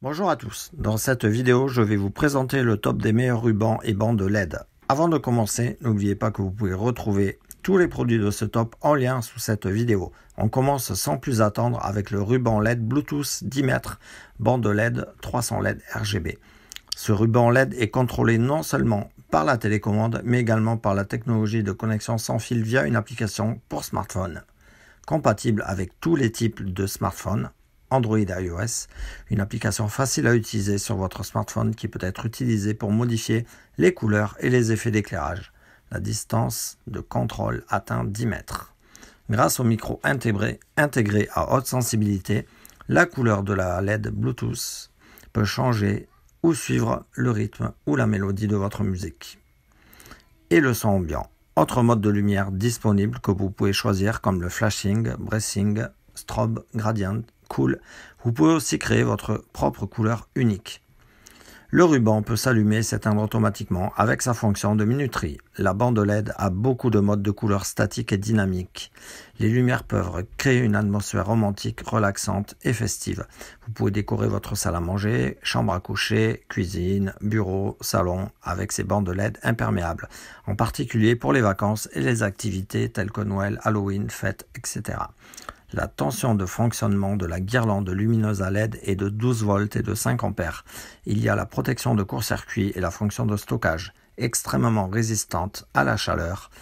Bonjour à tous, dans cette vidéo je vais vous présenter le top des meilleurs rubans et bandes LED. Avant de commencer, n'oubliez pas que vous pouvez retrouver tous les produits de ce top en lien sous cette vidéo. On commence sans plus attendre avec le ruban LED Bluetooth 10 mètres, bande LED 300 LED RGB. Ce ruban LED est contrôlé non seulement par la télécommande mais également par la technologie de connexion sans fil via une application pour smartphone. Compatible avec tous les types de smartphones, Android et iOS, une application facile à utiliser sur votre smartphone qui peut être utilisée pour modifier les couleurs et les effets d'éclairage. La distance de contrôle atteint 10 mètres. Grâce au micro intégré à haute sensibilité, la couleur de la LED Bluetooth peut changer ou suivre le rythme ou la mélodie de votre musique. Et le son ambiant. Autre mode de lumière disponible que vous pouvez choisir comme le flashing, bracing, strobe, gradient, cool. Vous pouvez aussi créer votre propre couleur unique. Le ruban peut s'allumer et s'éteindre automatiquement avec sa fonction de minuterie. La bande LED a beaucoup de modes de couleurs statiques et dynamiques. Les lumières peuvent créer une atmosphère romantique, relaxante et festive. Vous pouvez décorer votre salle à manger, chambre à coucher, cuisine, bureau, salon avec ces bandes LED imperméables, en particulier pour les vacances et les activités telles que Noël, Halloween, fêtes, etc. La tension de fonctionnement de la guirlande lumineuse à LED est de 12 volts et de 5 ampères. Il y a la protection de court-circuit et la fonction de stockage, extrêmement résistante à la chaleur,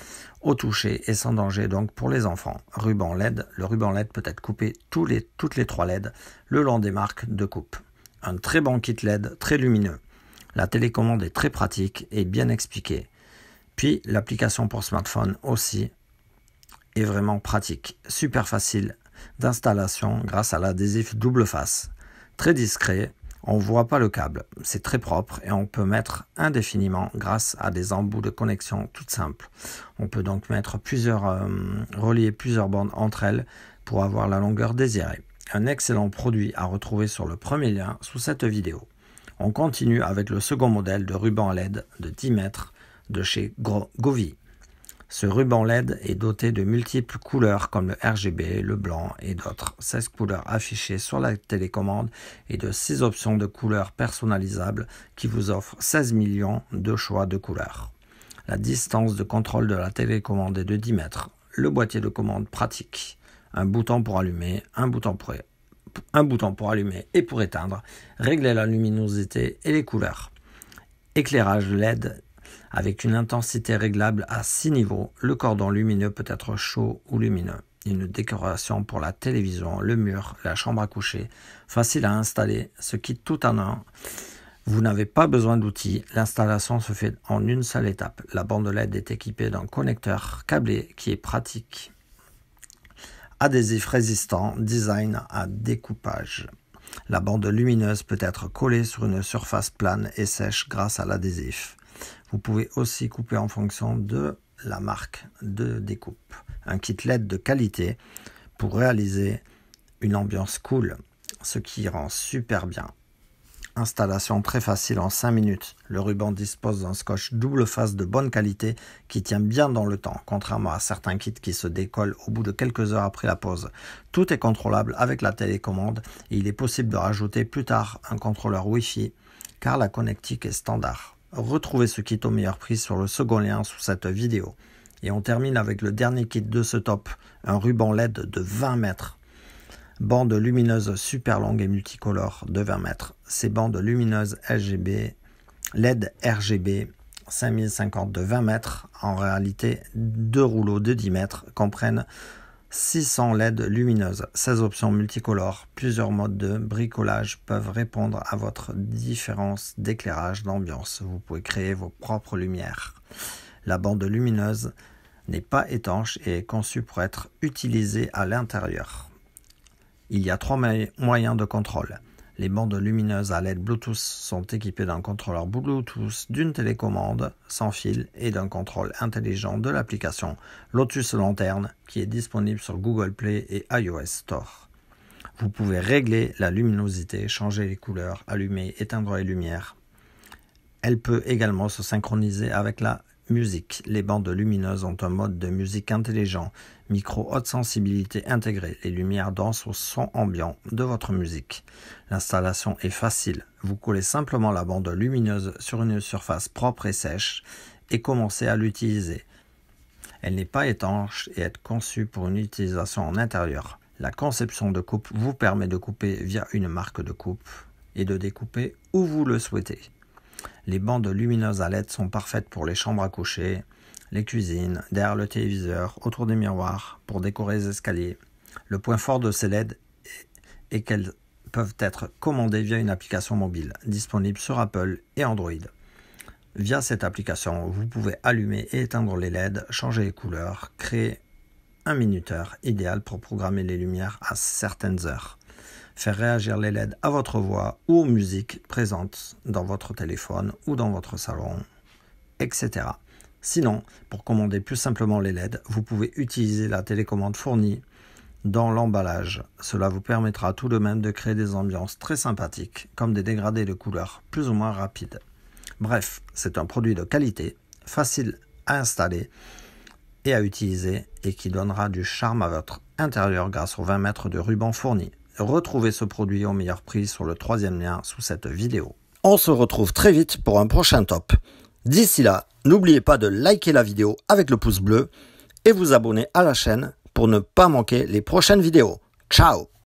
au toucher et sans danger donc pour les enfants. Ruban LED, le ruban LED peut être coupé toutes les 3 LED le long des marques de coupe. Un très bon kit LED, très lumineux. La télécommande est très pratique et bien expliquée. Puis l'application pour smartphone aussi est vraiment pratique, super facile d'installation grâce à l'adhésif double face. Très discret, on ne voit pas le câble, c'est très propre et on peut mettre indéfiniment grâce à des embouts de connexion toutes simples. On peut donc mettre relier plusieurs bandes entre elles pour avoir la longueur désirée. Un excellent produit à retrouver sur le premier lien sous cette vidéo. On continue avec le second modèle de ruban LED de 10 mètres de chez Govee. Ce ruban LED est doté de multiples couleurs comme le RGB, le blanc et d'autres. 16 couleurs affichées sur la télécommande et de 6 options de couleurs personnalisables qui vous offrent 16 millions de choix de couleurs. La distance de contrôle de la télécommande est de 10 mètres. Le boîtier de commande pratique. Un bouton pour allumer, un bouton pour allumer et pour éteindre. Régler la luminosité et les couleurs. Éclairage LED avec une intensité réglable à 6 niveaux, le cordon lumineux peut être chaud ou lumineux. Une décoration pour la télévision, le mur, la chambre à coucher, facile à installer, ce kit tout en un. Vous n'avez pas besoin d'outils, l'installation se fait en une seule étape. La bande LED est équipée d'un connecteur câblé qui est pratique. Adhésif résistant, design à découpage. La bande lumineuse peut être collée sur une surface plane et sèche grâce à l'adhésif. Vous pouvez aussi couper en fonction de la marque de découpe. Un kit LED de qualité pour réaliser une ambiance cool, ce qui rend super bien. Installation très facile en 5 minutes. Le ruban dispose d'un scotch double face de bonne qualité qui tient bien dans le temps, contrairement à certains kits qui se décollent au bout de quelques heures après la pose. Tout est contrôlable avec la télécommande et il est possible de rajouter plus tard un contrôleur Wi-Fi car la connectique est standard. Retrouvez ce kit au meilleur prix sur le second lien sous cette vidéo. Et on termine avec le dernier kit de ce top, un ruban LED de 20 mètres. Bande lumineuse super longue et multicolore de 20 mètres. Ces bandes lumineuses LED RGB 5050 de 20 mètres, en réalité 2 rouleaux de 10 mètres, comprennent 600 LED lumineuses, 16 options multicolores, plusieurs modes de bricolage peuvent répondre à votre différence d'éclairage d'ambiance. Vous pouvez créer vos propres lumières. La bande lumineuse n'est pas étanche et est conçue pour être utilisée à l'intérieur. Il y a 3 moyens de contrôle. Les bandes lumineuses à LED Bluetooth sont équipées d'un contrôleur Bluetooth, d'une télécommande sans fil et d'un contrôle intelligent de l'application Lotus Lanterne qui est disponible sur Google Play et iOS Store. Vous pouvez régler la luminosité, changer les couleurs, allumer, éteindre les lumières. Elle peut également se synchroniser avec la Musique. Les bandes lumineuses ont un mode de musique intelligent, micro haute sensibilité intégré. Les lumières dansent au son ambiant de votre musique. L'installation est facile. Vous collez simplement la bande lumineuse sur une surface propre et sèche et commencez à l'utiliser. Elle n'est pas étanche et est conçue pour une utilisation en intérieur. La conception de coupe vous permet de couper via une marque de coupe et de découper où vous le souhaitez. Les bandes lumineuses à LED sont parfaites pour les chambres à coucher, les cuisines, derrière le téléviseur, autour des miroirs, pour décorer les escaliers. Le point fort de ces LED est qu'elles peuvent être commandées via une application mobile, disponible sur Apple et Android. Via cette application, vous pouvez allumer et éteindre les LED, changer les couleurs, créer un minuteur idéal pour programmer les lumières à certaines heures, faire réagir les LED à votre voix ou aux musiques présentes dans votre téléphone ou dans votre salon, etc. Sinon, pour commander plus simplement les LED, vous pouvez utiliser la télécommande fournie dans l'emballage. Cela vous permettra tout de même de créer des ambiances très sympathiques, comme des dégradés de couleurs plus ou moins rapides. Bref, c'est un produit de qualité, facile à installer et à utiliser et qui donnera du charme à votre intérieur grâce aux 20 mètres de ruban fournis. Retrouvez ce produit au meilleur prix sur le 3e lien sous cette vidéo. On se retrouve très vite pour un prochain top. D'ici là, n'oubliez pas de liker la vidéo avec le pouce bleu et vous abonner à la chaîne pour ne pas manquer les prochaines vidéos. Ciao!